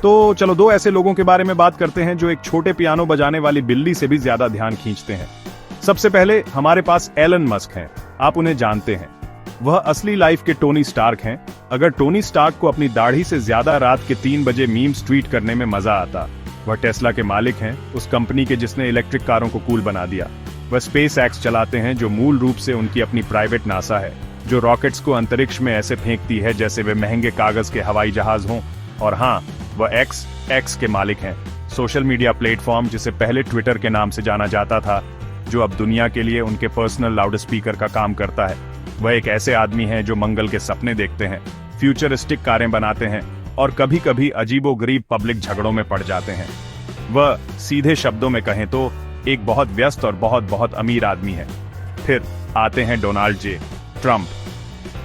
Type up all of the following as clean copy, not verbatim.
तो चलो दो ऐसे लोगों के बारे में बात करते हैं जो एक छोटे पियानो बजाने वाली बिल्ली से भी ज्यादा ध्यान खींचते हैं। सबसे पहले हमारे पास एलन मस्क हैं। आप उन्हें जानते हैं, वह असली लाइफ के टोनी स्टार्क हैं। अगर टोनी स्टार्क को अपनी दाढ़ी से ज्यादा रात के 3 बजे मीम्स ट्वीट करने में मजा आता। वह टेस्ला के मालिक हैं, उस कंपनी के जिसने इलेक्ट्रिक कारों को कूल बना दिया। वह स्पेस एक्स चलाते हैं, जो मूल रूप से उनकी अपनी प्राइवेट नासा है, जो रॉकेट्स को अंतरिक्ष में ऐसे फेंकती है जैसे वे महंगे कागज के हवाई जहाज हों। और हाँ, वह एक्स के मालिक हैं, सोशल मीडिया प्लेटफॉर्म जिसे पहले ट्विटर के नाम से जाना जाता था, जो अब दुनिया के लिए उनके पर्सनल लाउड स्पीकर का काम करता है। वह एक ऐसे आदमी हैं जो मंगल के सपने देखते हैं, फ्यूचरिस्टिक कारें बनाते हैं और कभी कभी अजीबोगरीब पब्लिक झगड़ों में पड़ जाते हैं। वह सीधे शब्दों में कहें तो एक बहुत व्यस्त और बहुत अमीर आदमी है। फिर आते हैं डोनाल्ड जे ट्रंप,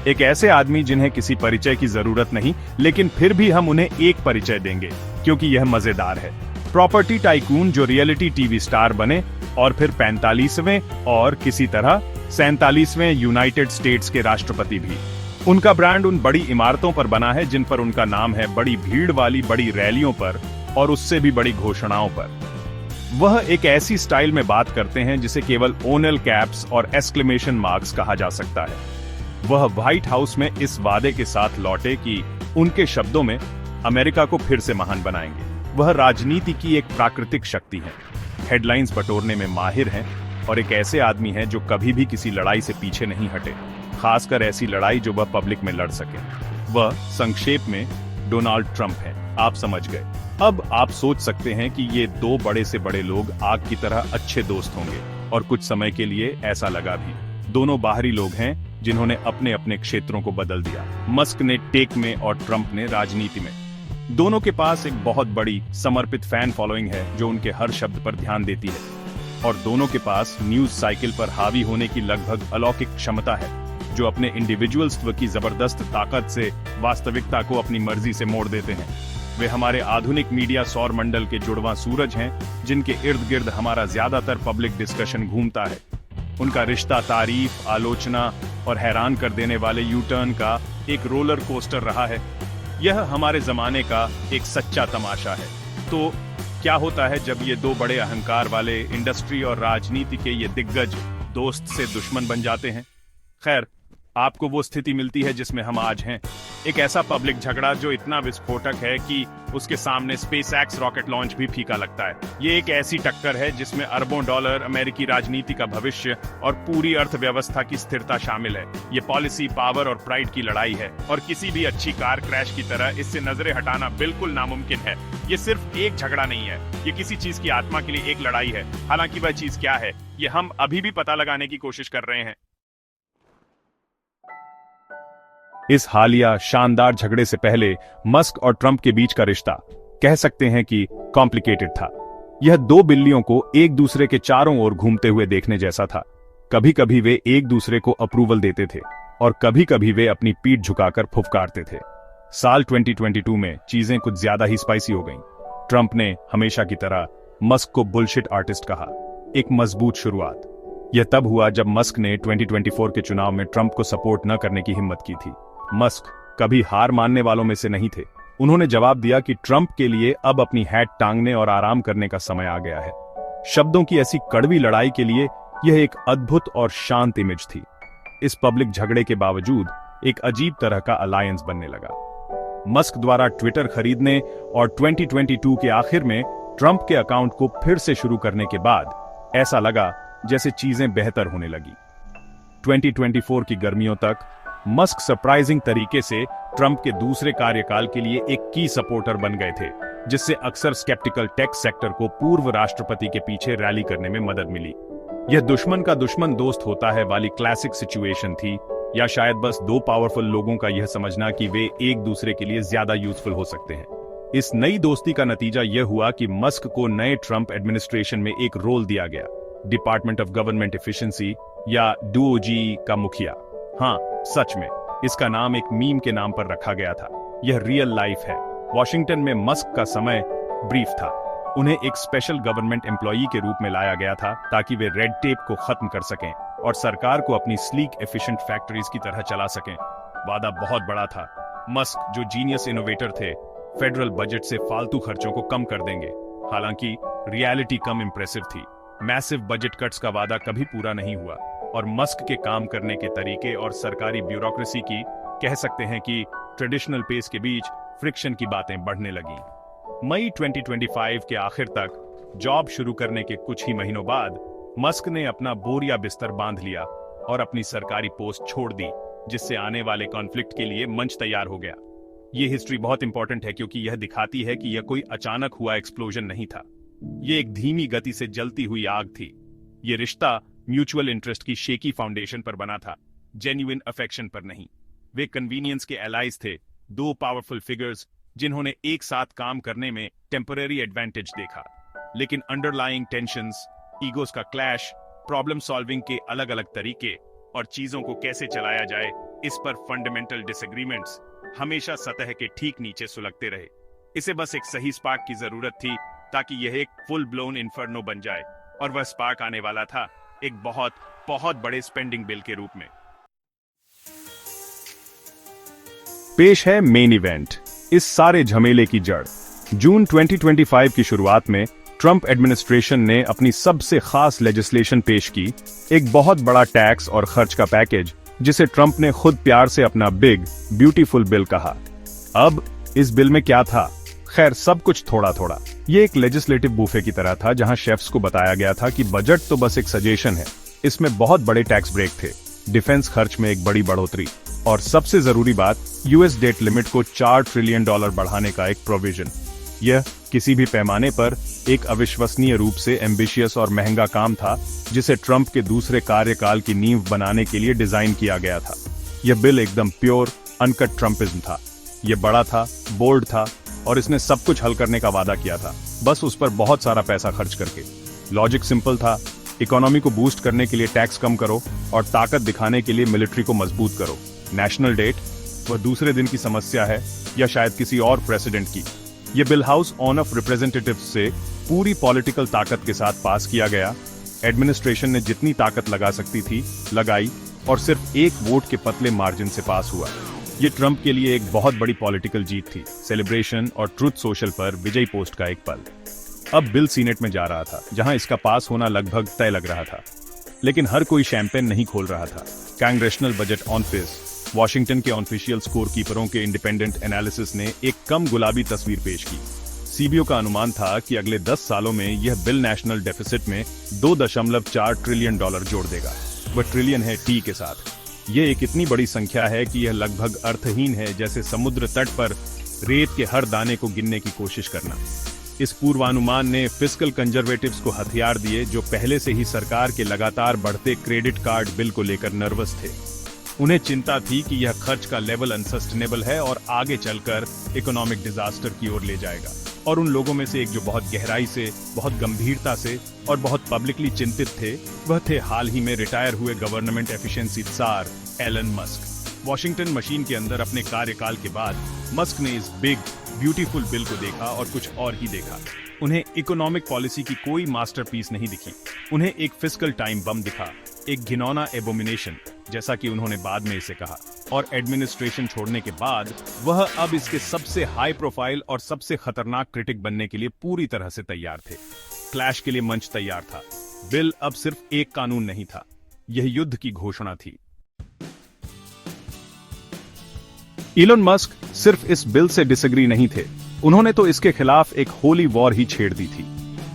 एक ऐसे आदमी जिन्हें किसी परिचय की जरूरत नहीं, लेकिन फिर भी हम उन्हें एक परिचय देंगे क्योंकि यह मजेदार है। प्रॉपर्टी टाइकून जो रियलिटी टीवी स्टार बने और फिर 45वें और किसी तरह 47वें यूनाइटेड स्टेट्स के राष्ट्रपति भी। उनका ब्रांड उन बड़ी इमारतों पर बना है जिन पर उनका नाम है, बड़ी भीड़ वाली बड़ी रैलियों पर और उससे भी बड़ी घोषणाओं पर। वह एक ऐसी स्टाइल में बात करते हैं जिसे केवल ओनल कैप्स और एक्सक्लेमेशन मार्क्स कहा जा सकता है। वह व्हाइट हाउस में इस वादे के साथ लौटे कि उनके शब्दों में अमेरिका को फिर से महान बनाएंगे। वह राजनीति की एक प्राकृतिक शक्ति है, हेडलाइंस बटोरने में माहिर हैं और एक ऐसे आदमी हैं जो कभी भी किसी लड़ाई से पीछे नहीं हटे, खासकर ऐसी लड़ाई जो वह पब्लिक में लड़ सके। वह संक्षेप में डोनाल्ड ट्रंप हैं। आप समझ गए। अब आप सोच सकते हैं कि ये दो बड़े से बड़े लोग आग की तरह अच्छे दोस्त होंगे, और कुछ समय के लिए ऐसा लगा भी। दोनों बाहरी लोग हैं जिन्होंने अपने अपने क्षेत्रों को बदल दिया। मस्क ने टेक में और ट्रंप ने राजनीति में। दोनों के पास एक बहुत बड़ी समर्पित फैन फॉलोइंग है जो उनके हर शब्द पर ध्यान देती है, और दोनों के पास न्यूज साइकिल पर हावी होने की लगभग अलौकिक क्षमता है, जो अपने इंडिविजुअल्स्व की जबरदस्त ताकत से वास्तविकता को अपनी मर्जी से मोड़ देते हैं। वे हमारे आधुनिक मीडिया सौर मंडल के जुड़वां सूरज हैं, जिनके इर्द गिर्द हमारा ज्यादातर पब्लिक डिस्कशन घूमता है। उनका रिश्ता तारीफ, आलोचना और हैरान कर देने वाले यू टर्न का एक रोलर कोस्टर रहा है। यह हमारे जमाने का एक सच्चा तमाशा है। तो क्या होता है जब ये दो बड़े अहंकार वाले इंडस्ट्री और राजनीति के ये दिग्गज दोस्त से दुश्मन बन जाते हैं? खैर, आपको वो स्थिति मिलती है जिसमें हम आज हैं, एक ऐसा पब्लिक झगड़ा जो इतना विस्फोटक है कि उसके सामने स्पेस एक्स रॉकेट लॉन्च भी फीका लगता है। ये एक ऐसी टक्कर है जिसमें अरबों डॉलर, अमेरिकी राजनीति का भविष्य और पूरी अर्थव्यवस्था की स्थिरता शामिल है। ये पॉलिसी, पावर और प्राइड की लड़ाई है, और किसी भी अच्छी कार क्रैश की तरह इससे नजरें हटाना बिल्कुल नामुमकिन है। ये सिर्फ एक झगड़ा नहीं है, ये किसी चीज की आत्मा के लिए एक लड़ाई है। हालांकि वह चीज क्या है, ये हम अभी भी पता लगाने की कोशिश कर रहे हैं। इस हालिया शानदार झगड़े से पहले मस्क और ट्रंप के बीच का रिश्ता कह सकते हैं कि कॉम्प्लिकेटेड था। यह दो बिल्लियों को एक दूसरे के चारों ओर घूमते हुए देखने जैसा था। कभी कभी वे एक दूसरे को अप्रूवल देते थे और कभी कभी वे अपनी पीठ झुकाकर फुफकारते थे। साल 2022 में चीजें कुछ ज्यादा ही स्पाइसी हो गईं। ट्रंप ने हमेशा की तरह मस्क को बुलशिट आर्टिस्ट कहा। एक मजबूत शुरुआत यह तब हुआ जब मस्क ने 2024 के चुनाव में ट्रंप को सपोर्ट न करने की हिम्मत की थी। मस्क कभी हार मानने वालों में से नहीं थे। उन्होंने जवाब दिया कि ट्रंप के लिए अब अपनी हैट टांगने और आराम करने का समय आ गया है। शब्दों की ऐसी कड़वी लड़ाई के लिए यह एक अद्भुत और शांत इमेज थी। इस पब्लिक झगड़े के बावजूद एक अजीब तरह का अलायंस बनने लगा। मस्क द्वारा ट्विटर खरीदने और 2022 के आखिर में ट्रंप के अकाउंट को फिर से शुरू करने के बाद ऐसा लगा जैसे चीजें बेहतर होने लगी। 2024 की गर्मियों तक मस्क सरप्राइजिंग तरीके से ट्रंप के दूसरे कार्यकाल के लिए एक की सपोर्टर बन गए थे, जिससे अक्सर स्केप्टिकल टेक सेक्टर को पूर्व राष्ट्रपति के पीछे रैली करने में मदद मिली। यह दुश्मन का दुश्मन दोस्त होता है वाली क्लासिक सिचुएशन थी, या शायद बस दो पावरफुल लोगों का यह समझना कि वे एक दूसरे के लिए ज्यादा यूजफुल हो सकते हैं। इस नई दोस्ती का नतीजा यह हुआ कि मस्क को नए ट्रंप एडमिनिस्ट्रेशन में एक रोल दिया गया, डिपार्टमेंट ऑफ गवर्नमेंट एफिशिएंसी या डीओजी का मुखिया। हाँ, सच में इसका नाम एक मीम के नाम पर रखा गया था। यह रियल लाइफ है। वॉशिंगटन में मस्क का समय ब्रीफ था। उन्हें एक स्पेशल गवर्नमेंट एम्प्लॉई के रूप में लाया गया था ताकि वे रेड टेप को खत्म कर सकें और सरकार को अपनी स्लीक एफिशिएंट फैक्ट्रीज की तरह चला सकें। वादा बहुत बड़ा था। मस्क जो जीनियस इनोवेटर थे, फेडरल बजट से फालतू खर्चों को कम कर देंगे। हालांकि रियलिटी कम इंप्रेसिव थी। मैसिव बजट कट्स का वादा कभी पूरा नहीं हुआ और मस्क के काम करने के तरीके और सरकारी ब्यूरोक्रेसी की, कह सकते हैं कि ट्रेडिशनल पेस के बीच फ्रिक्शन की बातें बढ़ने लगी। मई 2025 के आखिर तक जॉब शुरू करने के कुछ ही महीनों बाद मस्क ने अपना बोरिया बिस्तर बांध लिया और अपनी सरकारी पोस्ट छोड़ दी, जिससे आने वाले कॉन्फ्लिक्ट के लिए मंच तैयार हो गया। ये हिस्ट्री बहुत इंपॉर्टेंट है क्योंकि यह दिखाती है कि यह कोई अचानक हुआ एक्सप्लोजन नहीं था। ये एक धीमी गति से जलती हुई आग थी। ये रिश्ता म्यूचुअल इंटरेस्ट की शेकी फाउंडेशन पर बना था, जेन्युइन अफेक्शन पर नहीं। वे कन्वीनियंस के एलाइज थे, दो पावरफुल फिगर्स जिन्होंने एक साथ काम करने में टेम्पररी एडवांटेज देखा। लेकिन अंडरलाइंग टेंशंस, ईगोस का क्लैश, प्रॉब्लम सॉल्विंग के अलग अलग तरीके और चीजों को कैसे चलाया जाए, इस पर फंडामेंटल डिसएग्रीमेंट्स हमेशा सतह के ठीक नीचे सुलगते रहे। इसे बस एक सही स्पार्क की जरूरत थी ताकि यह एक फुल ब्लोन इन्फर्नो बन जाए, और वह स्पार्क आने वाला था एक बहुत बहुत बड़े स्पेंडिंग बिल के रूप में। पेश है मेन इवेंट, इस सारे झमेले की जड़। जून 2025 की शुरुआत में ट्रंप एडमिनिस्ट्रेशन ने अपनी सबसे खास लेजिस्लेशन पेश की, एक बहुत बड़ा टैक्स और खर्च का पैकेज, जिसे ट्रंप ने खुद प्यार से अपना बिग ब्यूटीफुल बिल कहा। अब इस बिल में क्या था? खैर, सब कुछ थोड़ा थोड़ा। ये एक लेजिस्लेटिव बूफे की तरह था जहां शेफ्स को बताया गया था कि बजट तो बस एक सजेशन है। इसमें बहुत बड़े टैक्स ब्रेक थे, डिफेंस खर्च में एक बड़ी बढ़ोतरी, और सबसे जरूरी बात, यूएस डेट लिमिट को $4 ट्रिलियन बढ़ाने का एक प्रोविजन। यह किसी भी पैमाने पर एक अविश्वसनीय रूप से एम्बिशियस और महंगा काम था, जिसे ट्रंप के दूसरे कार्यकाल की नींव बनाने के लिए डिजाइन किया गया था। यह बिल एकदम प्योर अनकट ट्रंपिज्म था। यह बड़ा था, बोल्ड था, और इसने सब कुछ हल करने का वादा किया था, बस उस पर बहुत सारा पैसा खर्च करके। लॉजिक सिंपल था, इकोनॉमी को बूस्ट करने के लिए टैक्स कम करो और ताकत दिखाने के लिए मिलिट्री को मजबूत करो। नेशनल डेट, वह दूसरे दिन की समस्या है या शायद किसी और प्रेसिडेंट की। यह bill house on off representatives से पूरी पॉलिटिकल ताकत के साथ पास किया गया। एडमिनिस्ट्रेशन ने जितनी ताकत लगा सकती थी लगाई, और सिर्फ एक वोट के पतले मार्जिन से पास हुआ। ये ट्रंप के लिए एक बहुत बड़ी पॉलिटिकल जीत थी, सेलिब्रेशन और ट्रुथ सोशल पर विजय पोस्ट का एक पल। अब बिल सीनेट में जा रहा था, जहां इसका पास होना लगभग तय लग रहा था। लेकिन हर कोई शैंपेन नहीं खोल रहा था। कांग्रेशनल बजट ऑफिस, वॉशिंगटन के ऑफिशियल स्कोर कीपरों के इंडिपेंडेंट एनालिसिस ने एक कम गुलाबी तस्वीर पेश की। सीबीओ का अनुमान था कि अगले 10 सालों में यह बिल नेशनल डेफिसिट में $2.4 ट्रिलियन जोड़ देगा। वह ट्रिलियन है टी के साथ। यह एक इतनी बड़ी संख्या है कि यह लगभग अर्थहीन है, जैसे समुद्र तट पर रेत के हर दाने को गिनने की कोशिश करना। इस पूर्वानुमान ने फिस्कल कंजर्वेटिव्स को हथियार दिए, जो पहले से ही सरकार के लगातार बढ़ते क्रेडिट कार्ड बिल को लेकर नर्वस थे। उन्हें चिंता थी कि यह खर्च का लेवल अनसस्टेनेबल है और आगे चलकर इकोनॉमिक डिजास्टर की ओर ले जाएगा। और उन लोगों में से एक जो बहुत गहराई से, बहुत गंभीरता से और बहुत पब्लिकली चिंतित थे, वह थे हाल ही में रिटायर हुए government efficiency tsar Elon Musk. Washington machine के अंदर अपने कार्यकाल के बाद मस्क ने इस बिग ब्यूटीफुल बिल को देखा और कुछ और ही देखा। उन्हें इकोनॉमिक पॉलिसी की कोई मास्टरपीस नहीं दिखी। उन्हें एक फिस्कल टाइम बम दिखा, एक घिनौना एबोमिनेशन, जैसा कि उन्होंने बाद में इसे कहा। और एडमिनिस्ट्रेशन छोड़ने के बाद वह अब इसके सबसे हाई प्रोफाइल और सबसे खतरनाक क्रिटिक बनने के लिए पूरी तरह से तैयार थे। क्लैश के लिए मंच तैयार था। बिल अब सिर्फ एक कानून नहीं था, यह युद्ध की घोषणा थी। इलोन मस्क सिर्फ इस बिल से डिसएग्री नहीं थे, उन्होंने तो इसके खिलाफ एक होली वॉर ही छेड़ दी थी।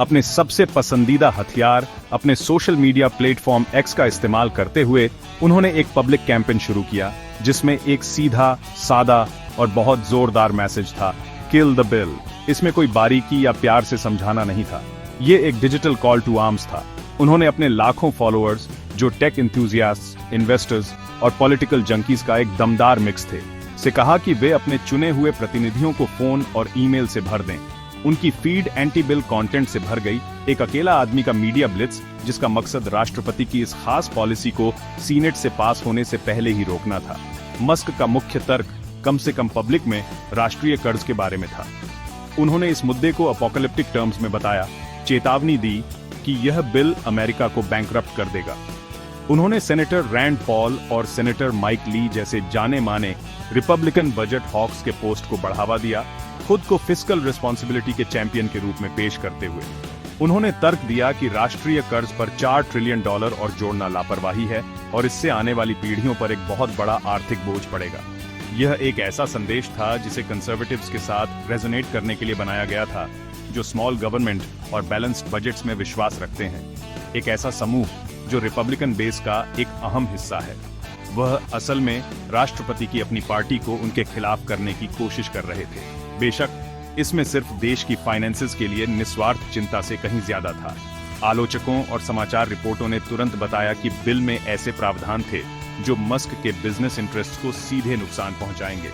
अपने सबसे पसंदीदा हथियार, अपने सोशल मीडिया प्लेटफॉर्म एक्स का इस्तेमाल करते हुए उन्होंने एक पब्लिक कैंपेन शुरू किया, जिसमें एक सीधा, सादा और बहुत जोरदार मैसेज था, किल द बिल। इसमें कोई बारीकी या प्यार से समझाना नहीं था, ये एक डिजिटल कॉल टू आर्म्स था। उन्होंने अपने लाखों फॉलोअर्स, जो टेक एंथुसियास्ट्स, इन्वेस्टर्स और पॉलिटिकल जंकीज का एक दमदार मिक्स थे, से कहा कि वे अपने चुने हुए प्रतिनिधियों को फोन और ईमेल से भर दें। उनकी फीड एंटी बिल कंटेंट से भर गई। एक अकेला आदमी का मीडिया ब्लिट्स, जिसका मकसद राष्ट्रपति की इस खास पॉलिसी को सीनेट से पास होने से पहले ही रोकना था। मस्क का मुख्य तर्क कम से कम पब्लिक में राष्ट्रीय कर्ज के बारे में था। उन्होंने इस मुद्दे को अपोकलिप्टिक टर्म्स में बताया, चेतावनी दी कि यह बिल अमेरिका को बैंकरप्ट कर देगा। उन्होंने सेनेटर रैंड पॉल और सेनेटर माइक ली जैसे जाने माने रिपब्लिकन बजट हॉक्स के पोस्ट को बढ़ावा दिया, खुद को फिस्कल रिस्पॉन्सिबिलिटी के चैंपियन के रूप में पेश करते हुए उन्होंने तर्क दिया कि राष्ट्रीय कर्ज पर $4 ट्रिलियन और जोड़ना लापरवाही है और इससे आने वाली पीढ़ियों पर एक बहुत बड़ा आर्थिक बोझ पड़ेगा। यह एक ऐसा संदेश था जिसे कंजर्वेटिव्स के साथ रेजोनेट करने के लिए बनाया गया था, जो स्मॉल गवर्नमेंट और बैलेंस्ड बजट्स में विश्वास रखते हैं। एक ऐसा समूह जो रिपब्लिकन बेस का एक अहम हिस्सा है। वह असल में राष्ट्रपति की अपनी पार्टी को उनके खिलाफ करने की कोशिश कर रहे थे। बेशक इसमें सिर्फ देश की फाइनेंसेस के लिए निस्वार्थ चिंता से कहीं ज्यादा था। आलोचकों और समाचार रिपोर्टों ने तुरंत बताया कि बिल में ऐसे प्रावधान थे जो मस्क के बिजनेस इंटरेस्ट को सीधे नुकसान पहुंचाएंगे।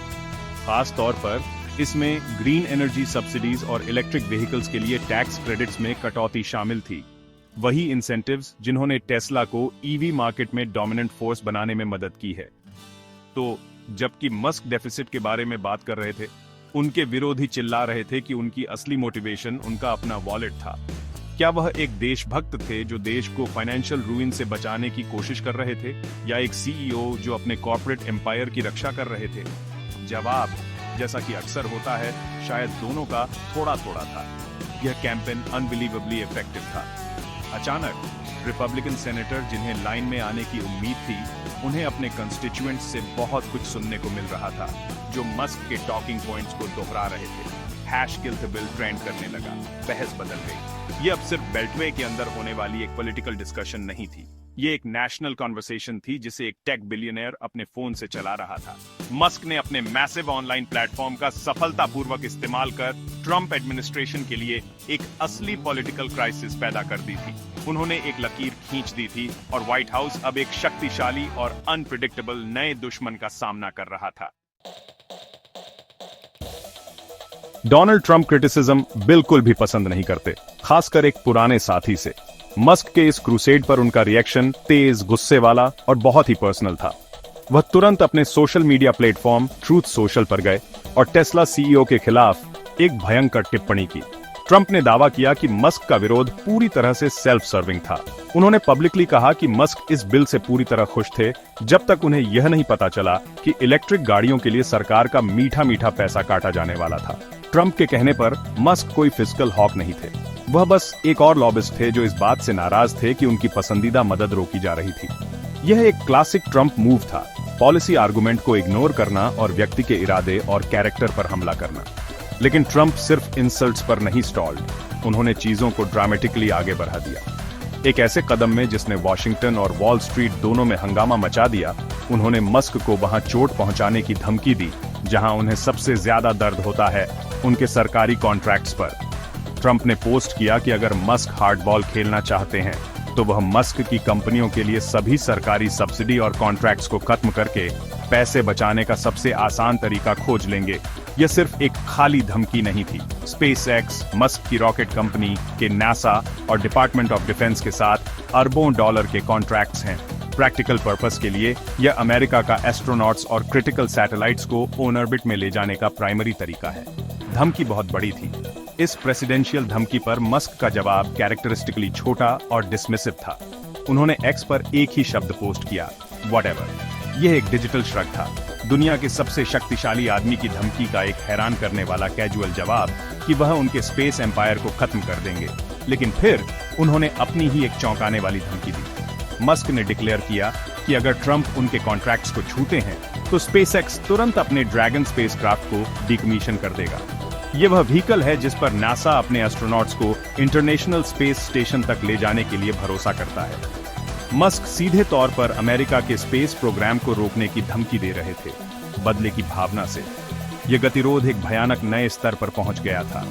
खास तौर पर इसमें ग्रीन एनर्जी सब्सिडीज और इलेक्ट्रिक व्हीकल्स के लिए टैक्स क्रेडिट्स में कटौती शामिल थी। वही इंसेंटिव्स जिन्होंने टेस्ला को ईवी मार्केट में डोमिनेंट फोर्स बनाने में मदद की है। तो जबकि मस्क डेफिसिट के बारे में बात कर रहे थे, उनके विरोधी चिल्ला रहे थे कि उनकी असली मोटिवेशन उनका अपना वॉलेट था। क्या वह एक देशभक्त थे जो देश को फाइनेंशियल रूइन से बचाने की कोशिश कर रहे थे, या एक सीईओ जो अपने कॉर्पोरेट एम्पायर की रक्षा कर रहे थे? जवाब, जैसा कि अक्सर होता है, शायद दोनों का थोड़ा थोड़ा था। यह कैंपेन अनबिलीवेबली इफेक्टिव था। अचानक रिपब्लिकन सेनेटर जिन्हें लाइन में आने की उम्मीद थी, उन्हें अपने कंस्टिट्यूएंट्स से बहुत कुछ सुनने को मिल रहा था, जो मस्क के टॉकिंग पॉइंट्स को दोहरा रहे थे। Hash kill the bill trend करने लगा। बहस बदल गई। ये अब सिर्फ बेल्टवे के अंदर होने वाली एक पॉलिटिकल डिस्कशन नहीं थी। ये एक नेशनल कॉन्वर्सेशन थी जिसे एक टेक बिलियनियर अपने फोन से चला रहा था। मस्क ने अपने मैसिव ऑनलाइन प्लेटफॉर्म का सफलतापूर्वक इस्तेमाल कर ट्रंप एडमिनिस्ट्रेशन के लिए एक असली पॉलिटिकल क्राइसिस पैदा कर दी थी। उन्होंने एक लकीर खींच दी थी और व्हाइट हाउस अब एक शक्तिशाली और अनप्रिडिक्टेबल नए दुश्मन का सामना कर रहा था। डोनाल्ड ट्रंप क्रिटिसिज्म बिल्कुल भी पसंद नहीं करते, खासकर एक पुराने साथी से। मस्क के इस क्रूसेड पर उनका रिएक्शन तेज, गुस्से वाला और बहुत ही पर्सनल था। वह तुरंत अपने social media platform truth social पर गए और टेस्ला सीईओ के खिलाफ एक भयंकर टिप्पणी की। ट्रंप ने दावा किया कि मस्क का विरोध पूरी तरह से सेल्फ सर्विंग था। उन्होंने पब्लिकली कहा कि मस्क इस बिल से पूरी तरह खुश थे जब तक उन्हें यह नहीं पता चला कि इलेक्ट्रिक गाड़ियों के लिए सरकार का मीठा मीठा पैसा काटा जाने वाला था। ट्रंप के कहने पर मस्क कोई फिस्कल हॉक नहीं थे, वह बस एक और लॉबिस्ट थे जो इस बात से नाराज थे कि उनकी पसंदीदा मदद रोकी जा रही थी। यह एक क्लासिक ट्रंप मूव था, पॉलिसी आर्गुमेंट को इग्नोर करना और व्यक्ति के इरादे और कैरेक्टर पर हमला करना। लेकिन ट्रंप सिर्फ इंसल्ट्स पर नहीं स्टॉल्ड, उन्होंने चीजों को ड्रामेटिकली आगे बढ़ा दिया। एक ऐसे कदम में जिसने वॉशिंगटन और वॉल स्ट्रीट दोनों में हंगामा मचा दिया, उन्होंने मस्क को वहां चोट पहुंचाने की धमकी दी जहां उन्हें सबसे ज्यादा दर्द होता है, उनके सरकारी कॉन्ट्रैक्ट्स पर। ट्रंप ने पोस्ट किया कि अगर मस्क हार्डबॉल खेलना चाहते हैं तो वह मस्क की कंपनियों के लिए सभी सरकारी सब्सिडी और कॉन्ट्रैक्ट्स को खत्म करके पैसे बचाने का सबसे आसान तरीका खोज लेंगे। यह सिर्फ एक खाली धमकी नहीं थी। स्पेसएक्स, मस्क की रॉकेट कंपनी के नासा और डिपार्टमेंट ऑफ डिफेंस के साथ अरबों डॉलर के कॉन्ट्रैक्ट्स हैं। प्रैक्टिकल पर्पस के लिए यह अमेरिका का एस्ट्रोनॉट्स और क्रिटिकल सैटेलाइट्स को ऑन ऑर्बिट में ले जाने का प्राइमरी तरीका है। धमकी बहुत बड़ी थी। इस प्रेसिडेंशियल धमकी पर मस्क का जवाब कैरेक्टरिस्टिकली छोटा और डिसमिसिव था। उन्होंने एक्स पर एक ही शब्द पोस्ट किया, व्हाटएवर। यह एक डिजिटल श्रग था, दुनिया के सबसे शक्तिशाली आदमी की धमकी का एक हैरान करने वाला कैजुअल जवाब कि वह उनके स्पेस एम्पायर को खत्म कर देंगे। लेकिन फिर उन्होंने अपनी ही एक चौंकाने वाली धमकी दी। मस्क ने डिक्लेयर किया कि अगर ट्रंप उनके कॉन्ट्रैक्ट्स को छूते हैं तो स्पेसएक्स तुरंत अपने ड्रैगन स्पेसक्राफ्ट को डिकमीशन कर देगा। यह वह व्हीकल है जिस पर नासा अपने एस्ट्रोनॉट्स को इंटरनेशनल स्पेस स्टेशन तक ले जाने के लिए भरोसा करता है। मस्क सीधे तौर पर अमेरिका के स्पेस प्रोग्राम को रोकने की धमकी दे रहे थे, बदले की भावना से। यह गतिरोध एक भयानक नए स्तर पर पहुंच गया था।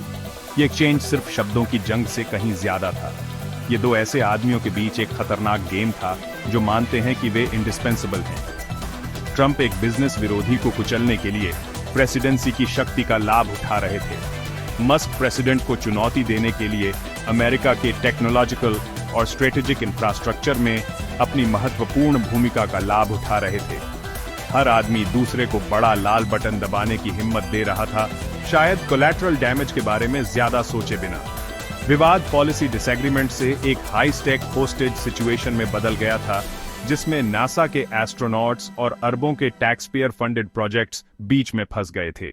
यह एक्सचेंज सिर्फ शब्दों की जंग से कहीं ज्यादा था। ये दो ऐसे आदमियों के बीच एक खतरनाक गेम था जो मानते हैं कि वे इंडिस्पेंसिबल हैं। ट्रंप एक बिजनेस विरोधी को कुचलने के लिए प्रेसिडेंसी की शक्ति का लाभ उठा रहे थे। मस्क प्रेसिडेंट को चुनौती देने के लिए अमेरिका के टेक्नोलॉजिकल और स्ट्रेटेजिक इंफ्रास्ट्रक्चर में अपनी महत्वपूर्ण भूमिका का लाभ उठा रहे थे। हर आदमी दूसरे को बड़ा लाल बटन दबाने की हिम्मत दे रहा था, शायद कोलैटरल डैमेज के बारे में ज्यादा सोचे बिना। विवाद पॉलिसी डिसएग्रीमेंट से एक हाई स्टेक होस्टेज सिचुएशन में बदल गया था, जिसमें नासा के एस्ट्रोनॉट्स और अरबों के टैक्सपेयर फंडेड प्रोजेक्ट्स बीच में फंस गए थे।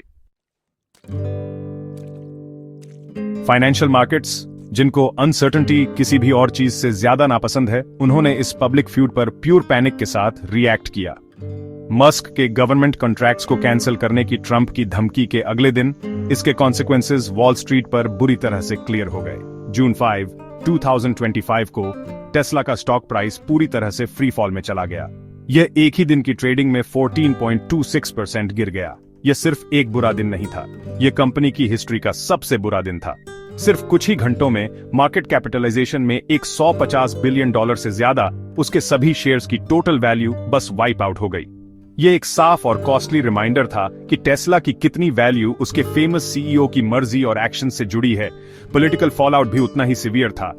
फाइनेंशियल मार्केट्स, जिनको अनसर्टेनिटी किसी भी और चीज से ज्यादा नापसंद है, उन्होंने इस पब्लिक फ्यूड पर प्योर पैनिक के साथ रिएक्ट किया। मस्क के गवर्नमेंट कॉन्ट्रैक्ट्स को कैंसिल करने की ट्रंप की धमकी के अगले दिन इसके कॉन्सिक्वेंसेस वॉल स्ट्रीट पर बुरी तरह से क्लियर हो गए। जून 5, 2025 को टेस्ला का स्टॉक प्राइस पूरी तरह से फ्री फॉल में चला गया। यह एक ही दिन की ट्रेडिंग में 14.26% गिर गया। यह सिर्फ एक बुरा दिन नहीं था, यह कंपनी की हिस्ट्री का सबसे बुरा दिन था। सिर्फ कुछ ही घंटों में मार्केट कैपिटलाइजेशन में $150 बिलियन से ज्यादा उसके सभी शेयर्स की टोटल वैल्यू बस वाइप आउट हो गई। यह एक साफ और कॉस्टली रिमाइंडर था कि टेस्ला की कितनी वैल्यू उसके फेमस सीईओ की मर्जी और एक्शन से जुड़ी है। पॉलिटिकल फॉलआउट भी उतना ही सीवियर था।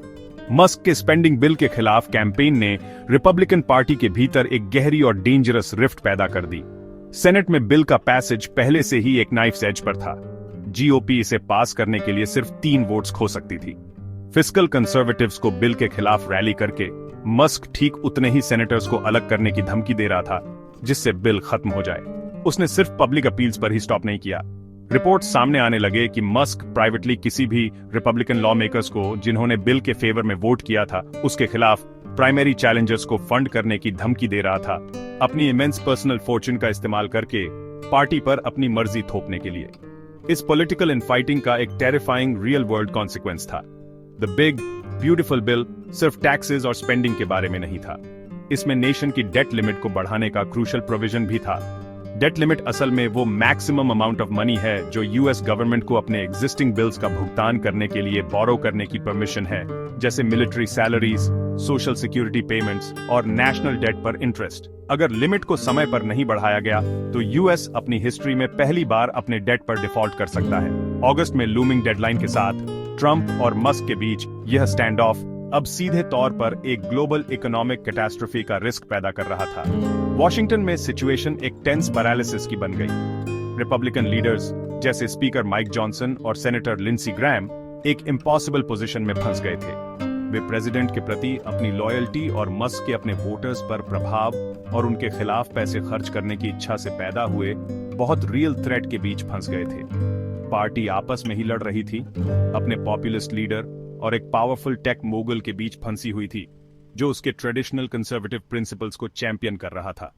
मस्क के स्पेंडिंग बिल के खिलाफ कैंपेन ने रिपब्लिकन पार्टी के भीतर एक गहरी और डेंजरस रिफ्ट पैदा कर दी। सेनेट में बिल का पैसेज पहले से ही एक नाइफ्स एज पर था। जीओपी इसे पास करने के लिए सिर्फ 3 वोट्स खो सकती थी। फिस्कल कंजर्वेटिव्स को बिल के खिलाफ रैली करके मस्क ठीक उतने ही सेनेटर्स को अलग करने की धमकी दे रहा था जिससे बिल खत्म हो जाए। उसने सिर्फ पब्लिक अपील्स पर ही स्टॉप नहीं किया। रिपोर्ट्स सामने आने लगे कि मस्क प्राइवेटली किसी भी रिपब्लिकन लॉ मेकर्स को जिन्होंने बिल के फेवर में वोट किया था उसके खिलाफ प्राइमरी चैलेंजर्स को फंड करने की धमकी दे रहा था, अपनी इमेंस पर्सनल फॉर्च्यून का इस्तेमाल करके पार्टी पर अपनी मर्जी थोपने के लिए। इस पॉलिटिकल इनफाइटिंग का एक टेरिफाइंग रियल वर्ल्ड कॉन्सिक्वेंस था। द बिग ब्यूटीफुल बिल सिर्फ टैक्सेस और स्पेंडिंग के बारे में नहीं था, इसमें नेशन की डेट लिमिट को बढ़ाने का क्रूशियल प्रोविजन भी था। डेट लिमिट असल में वो मैक्सिमम अमाउंट ऑफ मनी है जो यूएस गवर्नमेंट को अपने एग्जिस्टिंग बिल्स का भुगतान करने के लिए बोरो करने की परमिशन है, जैसे military salaries, social security payments और नेशनल डेट पर इंटरेस्ट। अगर लिमिट को समय पर नहीं बढ़ाया गया तो यूएस अपनी हिस्ट्री में पहली बार अपने डेट पर डिफॉल्ट कर सकता है। अगस्त में लूमिंग डेडलाइन के साथ ट्रंप और मस्क के बीच यह स्टैंड ऑफ अब सीधे तौर पर एक ग्लोबल इकोनॉमिक कैटास्ट्रोफी का रिस्क पैदा कर रहा था। वॉशिंगटन में सिचुएशन एक टेंस पैरालिसिस की बन गई। रिपब्लिकन लीडर्स जैसे स्पीकर माइक जॉनसन और सेनेटर लिंडसी ग्रैहम एक इम्पॉसिबल पोजीशन में फंस गए थे। वे प्रेसिडेंट के प्रति अपनी लॉयल्टी और मस्क के अपने वोटर्स पर प्रभाव और उनके खिलाफ पैसे खर्च करने की इच्छा से पैदा हुए बहुत रियल थ्रेट के बीच फंस गए थे। पार्टी आपस में ही लड़ रही थी, अपने पॉपुलिस्ट लीडर और एक पावरफुल टेक मोगल के बीच फंसी हुई थी जो उसके ट्रेडिशनल कंजर्वेटिव प्रिंसिपल्स को चैंपियन कर रहा था।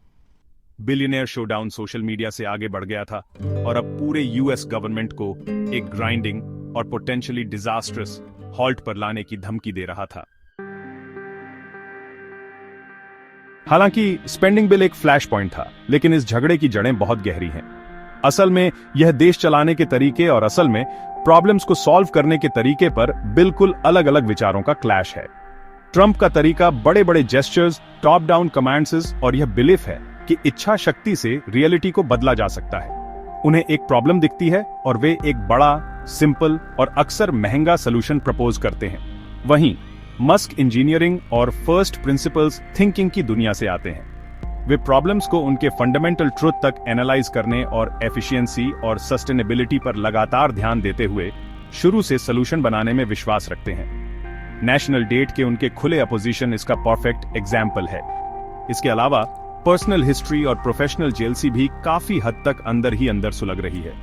बिलियनियर शोडाउन सोशल मीडिया से आगे बढ़ गया था और अब पूरे यूएस गवर्नमेंट को एक ग्राइंडिंग और पोटेंशियली डिजास्ट्रस हॉल्ट पर लाने की धमकी दे रहा था। हालांकि स्पेंडिंग बिल एक फ्लैश पॉइंट था, लेकिन इस झगड़े की जड़ें बहुत गहरी हैं। असल में यह देश चलाने के तरीके और असल में प्रॉब्लम्स को सॉल्व करने के तरीके पर बिल्कुल अलग अलग विचारों का क्लैश है। ट्रंप का तरीका बड़े बड़े जेस्चर्स, टॉप डाउन कमांड्स और यह बिलीफ है कि इच्छा शक्ति से रियलिटी को बदला जा सकता है। उन्हें एक प्रॉब्लम दिखती है और वे एक बड़ा, सिंपल और अक्सर महंगा सलूशन प्रपोज करते हैं। वहीं मस्क इंजीनियरिंग और फर्स्ट प्रिंसिपल्स थिंकिंग की दुनिया से आते हैं। वे प्रॉब्लम्स को उनके फंडामेंटल ट्रुथ तक एनालाइज करने और एफिशिएंसी और सस्टेनेबिलिटी पर लगातार ध्यान देते हुए शुरू से सलूशन बनाने में विश्वास रखते हैं। नेशनल डेट के उनके खुले अपोजिशन इसका परफेक्ट एग्जाम्पल है। इसके अलावा पर्सनल हिस्ट्री और प्रोफेशनल जेलसी भी काफी हद तक अंदर ही अंदर सुलग रही है।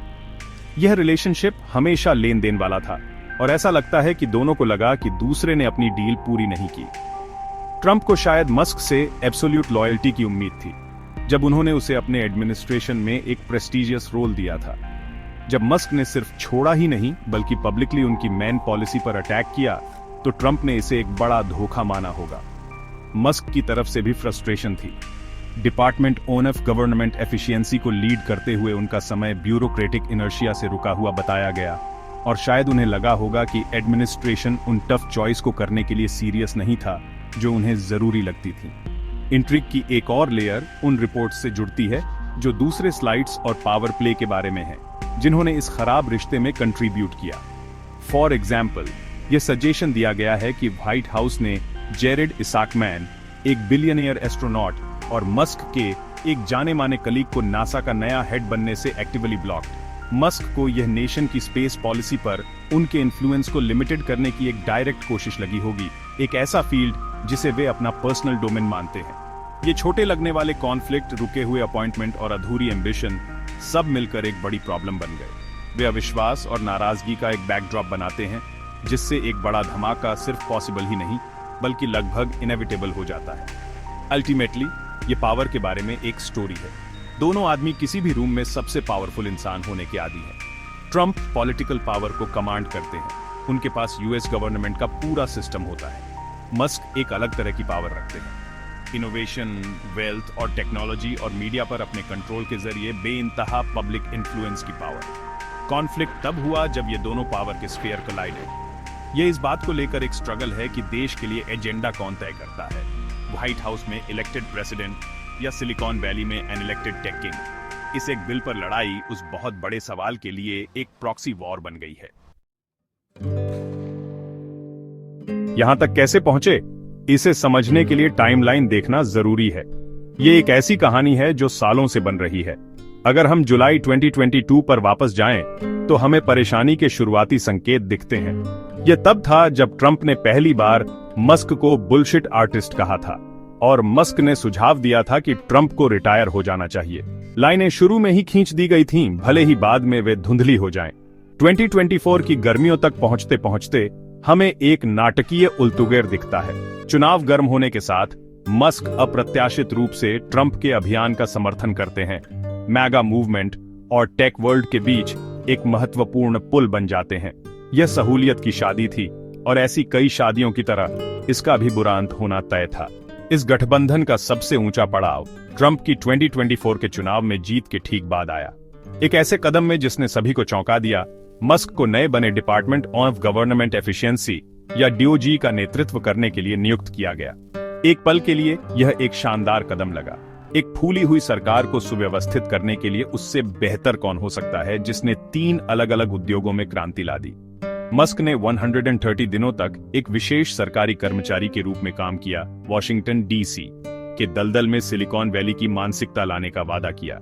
यह रिलेशनशिप हमेशा लेन देन वाला था और ऐसा लगता है कि दोनों को लगा कि दूसरे ने अपनी डील पूरी नहीं की। ट्रंप को शायद मस्क से एब्सोल्यूट लॉयल्टी की उम्मीद थी जब उन्होंने उसे अपने एडमिनिस्ट्रेशन में एक प्रेस्टिजियस रोल दिया था। जब मस्क ने सिर्फ छोड़ा ही नहीं बल्कि पब्लिकली उनकी मेन पॉलिसी पर अटैक किया तो ट्रंप ने इसे एक बड़ा धोखा माना होगा। मस्क की तरफ से भी फ्रस्ट्रेशन थी। डिपार्टमेंट ऑफ गवर्नमेंट एफिशिएंसी को लीड करते हुए उनका समय ब्यूरोक्रेटिक इनर्शिया से रुका हुआ बताया गया और शायद उन्हें लगा होगा कि एडमिनिस्ट्रेशन उन टफ चॉइस को करने के लिए सीरियस नहीं था जो उन्हें जरूरी लगती थी। इंट्रिग की एक और लेयर उन रिपोर्ट्स से जुड़ती है जो दूसरे स्लाइड्स और पावर प्ले के बारे में है जिन्होंने इस खराब रिश्ते में कंट्रीब्यूट किया। फॉर एग्जाम्पल, यह सजेशन दिया गया है कि व्हाइट हाउस ने जेरेड इसाकमैन, एक बिलियनियर एस्ट्रोनॉट और मस्क के एक जाने माने कलीग को नासा का नया हेड बनने से एक्टिवली ब्लॉक्ड। मस्क को यह नेशन की स्पेस पॉलिसी पर उनके इन्फ्लुएंस को लिमिटेड करने की एक डायरेक्ट कोशिश लगी होगी, एक ऐसा फील्ड जिसे वे अपना पर्सनल डोमेन मानते हैं। ये छोटे लगने वाले कॉन्फ्लिक्ट, रुके हुए अपॉइंटमेंट और अधूरी एम्बिशन सब मिलकर एक बड़ी प्रॉब्लम बन गए। वे अविश्वास और नाराजगी का एक बैकड्रॉप बनाते हैं जिससे एक बड़ा धमाका सिर्फ पॉसिबल ही नहीं बल्कि लगभग इनएविटेबल हो जाता है। अल्टीमेटली ये पावर के बारे में एक स्टोरी है। दोनों आदमी किसी भी रूम में सबसे पावरफुल इंसान होने के आदी हैं। ट्रंप पॉलिटिकल पावर को कमांड करते हैं, उनके पास यूएस गवर्नमेंट का पूरा सिस्टम होता है। मस्क एक अलग तरह की पावर रखते हैं, इनोवेशन, वेल्थ और टेक्नोलॉजी और मीडिया पर अपने कंट्रोल के जरिए बेइंतहा पब्लिक इन्फ्लुएंस की पावर। कॉन्फ्लिक्ट तब हुआ जब ये दोनों पावर के स्फीयर कोलाइडेड। ये इस बात को लेकर एक स्ट्रगल है कि देश के लिए एजेंडा कौन तय करता है, व्हाइट हाउस में इलेक्टेड प्रेसिडेंट या सिलिकॉन वैली में अनइलेक्टेड टेक किंग। इस एक बिल पर लड़ाई उस बहुत बड़े सवाल के लिए एक प्रॉक्सी वॉर बन गई है। यहां तक कैसे पहुंचे, इसे समझने के लिए टाइमलाइन देखना जरूरी है। ये एक ऐसी कहानी है जो सालों से बन रही है। अगर हम जुलाई 2022 पर वापस जाएं, तो हमें परेशानी के शुरुआती संकेत दिखते हैं। यह तब था जब ट्रंप ने पहली बार मस्क को बुलशिट आर्टिस्ट कहा था और मस्क ने सुझाव दिया था कि ट्रंप को रिटायर हो जाना चाहिए। लाइनें शुरू में ही खींच दी गई थीं, भले ही बाद में वे धुंधली हो जाएं। 2024 की गर्मियों तक पहुंचते पहुंचते हमें एक नाटकीय उल्टुगेर दिखता है। चुनाव गर्म होने के साथ मस्क अप्रत्याशित रूप से ट्रंप के अभियान का समर्थन करते हैं। मैगा मूवमेंट और टेक वर्ल्ड के बीच एक महत्वपूर्ण पुल बन जाते हैं। यह सहूलियत की शादी थी और ऐसी कई शादियों की तरह इसका भी बुरा अंत होना तय था। इस गठबंधन का सबसे ऊंचा पड़ाव ट्रंप की 2024 के चुनाव में जीत के ठीक बाद आया, एक ऐसे कदम में जिसने सभी को चौंका दिया। मस्क को नए बने डिपार्टमेंट ऑफ गवर्नमेंट एफिशिएंसी या डीओजी का नेतृत्व करने के लिए नियुक्त किया गया। एक पल के लिए यह एक शानदार कदम लगा। एक फूली हुई सरकार को सुव्यवस्थित करने के लिए उससे बेहतर कौन हो सकता है, जिसने 3 अलग-अलग उद्योगों में क्रांति ला दी। मस्क ने 130 दिनों तक एक विशेष सरकारी कर्मचारी के रूप में काम किया, वॉशिंगटन डीसी के दलदल में सिलिकॉन वैली की मानसिकता लाने का वादा किया।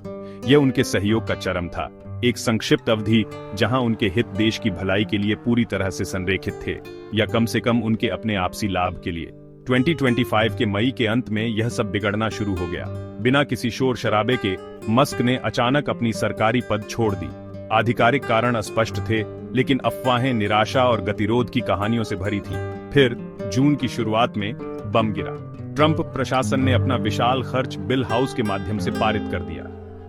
यह उनके सहयोग का चरम था, एक संक्षिप्त अवधि जहां उनके हित देश की भलाई के लिए पूरी तरह से संरेखित थे, या कम से कम उनके अपने आपसी लाभ के लिए। 2025 के मई के अंत में यह सब बिगड़ना शुरू हो गया। बिना किसी शोर शराबे के मस्क ने अचानक अपनी सरकारी पद छोड़ दी। आधिकारिक कारण स्पष्ट थे, लेकिन अफवाहें, निराशा और गतिरोध की कहानियों से भरी थी। फिर जून की शुरुआत में बम गिरा। ट्रंप प्रशासन ने अपना विशाल खर्च बिल हाउस के माध्यम से पारित कर दिया।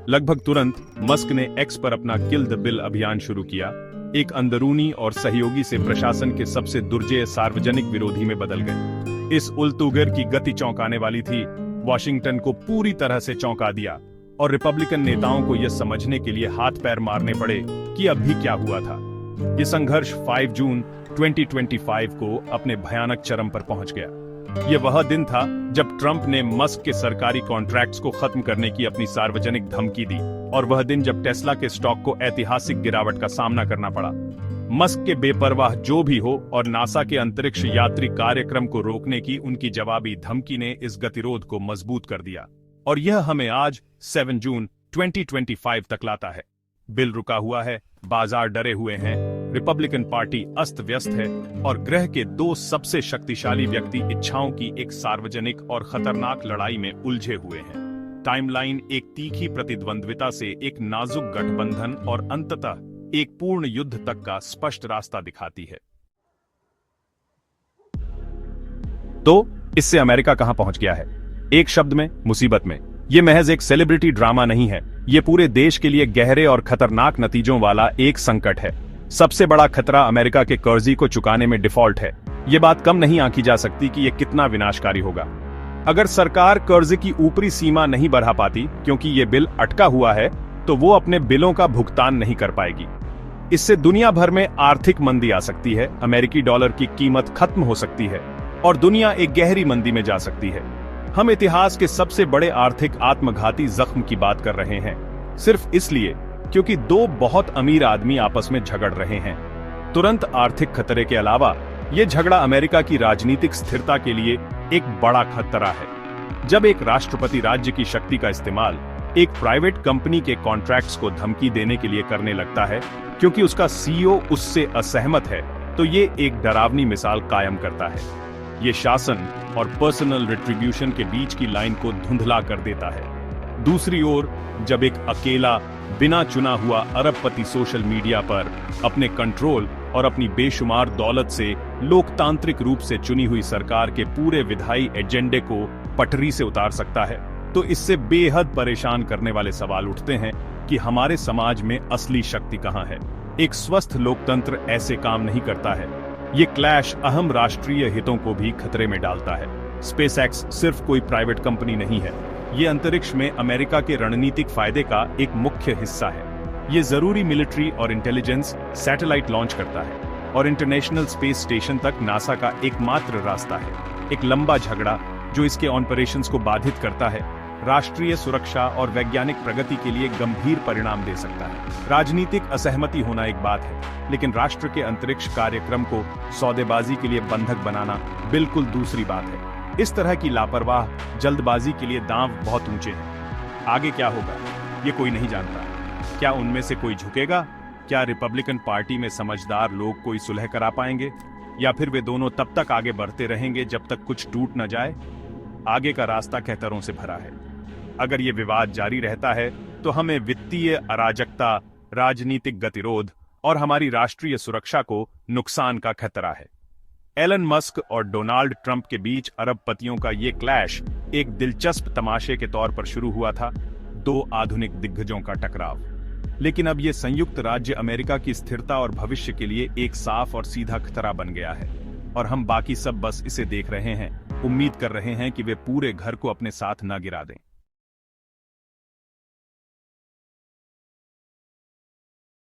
लगभग तुरंत मस्क ने एक्स पर अपना किल द बिल अभियान शुरू किया। एक अंदरूनी और सहयोगी से प्रशासन के सबसे दुर्जेय सार्वजनिक विरोधी में बदल गए। इस उल्टुगर की गति चौंकाने वाली थी, वॉशिंगटन को पूरी तरह से चौंका दिया और रिपब्लिकन नेताओं को यह समझने के लिए हाथ पैर मारने पड़े कि अब भी क्या हुआ था। यह संघर्ष 5 जून 2025 को अपने भयानक चरम पर पहुंच गया। यह वह दिन था जब ट्रंप ने मस्क के सरकारी कॉन्ट्रैक्ट्स को खत्म करने की अपनी सार्वजनिक धमकी दी, और वह दिन जब टेस्ला के स्टॉक को ऐतिहासिक गिरावट का सामना करना पड़ा। मस्क के बेपरवाह जो भी हो और नासा के अंतरिक्ष यात्री कार्यक्रम को रोकने की उनकी जवाबी धमकी ने इस गतिरोध को मजबूत कर दिया, और यह हमें आज 7 जून 2025 तक लाता है। बिल रुका हुआ है, बाजार डरे हुए हैं, रिपब्लिकन पार्टी अस्त व्यस्त है, और ग्रह के 2 सबसे शक्तिशाली व्यक्ति इच्छाओं की एक सार्वजनिक और खतरनाक लड़ाई में उलझे हुए हैं। टाइमलाइन एक तीखी प्रतिद्वंद्विता से एक नाजुक गठबंधन और अंततः एक पूर्ण युद्ध तक का स्पष्ट रास्ता दिखाती है। तो इससे अमेरिका कहां पहुंच गया है? एक शब्द में, मुसीबत में। यह महज एक सेलिब्रिटी ड्रामा नहीं है, यह पूरे देश के लिए गहरे और खतरनाक नतीजों वाला एक संकट है। सबसे बड़ा खतरा अमेरिका के कर्जी को चुकाने में डिफॉल्ट है। यह बात कम नहीं आंकी जा सकती कि यह कितना विनाशकारी होगा। अगर सरकार कर्ज की ऊपरी सीमा नहीं बढ़ा पाती क्योंकि यह बिल अटका हुआ है, तो वो अपने बिलों का भुगतान नहीं कर पाएगी। इससे दुनिया भर में आर्थिक मंदी आ सकती है, अमेरिकी डॉलर की कीमत खत्म हो सकती है और दुनिया एक गहरी मंदी में जा सकती है। हम इतिहास के सबसे बड़े आर्थिक आत्मघाती जख्म की बात कर रहे हैं, सिर्फ इसलिए क्योंकि 2 बहुत अमीर आदमी आपस में झगड़ रहे हैं। तुरंत आर्थिक खतरे के अलावा यह झगड़ा अमेरिका की राजनीतिक स्थिरता के लिए एक बड़ा खतरा है। जब एक राष्ट्रपति राज्य की शक्ति का इस्तेमाल एक प्राइवेट कंपनी के कॉन्ट्रैक्ट्स को धमकी देने के लिए करने लगता है क्योंकि उसका सीईओ उससे असहमत है, तो ये एक डरावनी मिसाल कायम करता है। ये शासन और पर्सनल रिट्रीब्यूशन के बीच की लाइन को धुंधला कर देता है। दूसरी ओर जब एक अकेला बिना चुना हुआ अरबपति सोशल मीडिया पर अपने कंट्रोल और अपनी बेशुमार दौलत से लोकतांत्रिक रूप से चुनी हुई सरकार के पूरे विधायी एजेंडे को पटरी से उतार सकता है, तो इससे बेहद परेशान करने वाले सवाल उठते हैं कि हमारे समाज में असली शक्ति कहां है। एक स्वस्थ लोकतंत्र ऐसे काम नहीं करता है। ये क्लैश अहम राष्ट्रीय हितों को भी खतरे में डालता है। स्पेसएक्स सिर्फ कोई प्राइवेट कंपनी नहीं है, ये अंतरिक्ष में अमेरिका के रणनीतिक फायदे का एक मुख्य हिस्सा है। ये जरूरी मिलिट्री और इंटेलिजेंस सैटेलाइट लॉन्च करता है और इंटरनेशनल स्पेस स्टेशन तक नासा का एकमात्र रास्ता है। एक लंबा झगड़ा जो इसके ऑपरेशंस को बाधित करता है, राष्ट्रीय सुरक्षा और वैज्ञानिक प्रगति के लिए गंभीर परिणाम दे सकता है। राजनीतिक असहमति होना एक बात है, लेकिन राष्ट्र के अंतरिक्ष कार्यक्रम को सौदेबाजी के लिए बंधक बनाना बिल्कुल दूसरी बात है। इस तरह की लापरवाह जल्दबाजी के लिए दांव बहुत ऊंचे हैं। आगे क्या होगा ये कोई नहीं जानता। क्या उनमें से कोई झुकेगा? क्या रिपब्लिकन पार्टी में समझदार लोग कोई सुलह करा पाएंगे, या फिर वे दोनों तब तक आगे बढ़ते रहेंगे जब तक कुछ टूट न जाए? आगे का रास्ता कहतरों से भरा है। अगर ये विवाद जारी रहता है तो हमें वित्तीय अराजकता, राजनीतिक गतिरोध और हमारी राष्ट्रीय सुरक्षा को नुकसान का खतरा है। एलन मस्क और डोनाल्ड ट्रंप के बीच अरबपतियों का ये क्लैश एक दिलचस्प तमाशे के तौर पर शुरू हुआ था, दो आधुनिक दिग्गजों का टकराव। लेकिन अब ये संयुक्त राज्य अमेरिका की स्थिरता और भविष्य के लिए एक साफ और सीधा खतरा बन गया है, और हम बाकी सब बस इसे देख रहे हैं, उम्मीद कर रहे हैं कि वे पूरे घर को अपने साथ न गिरा दें।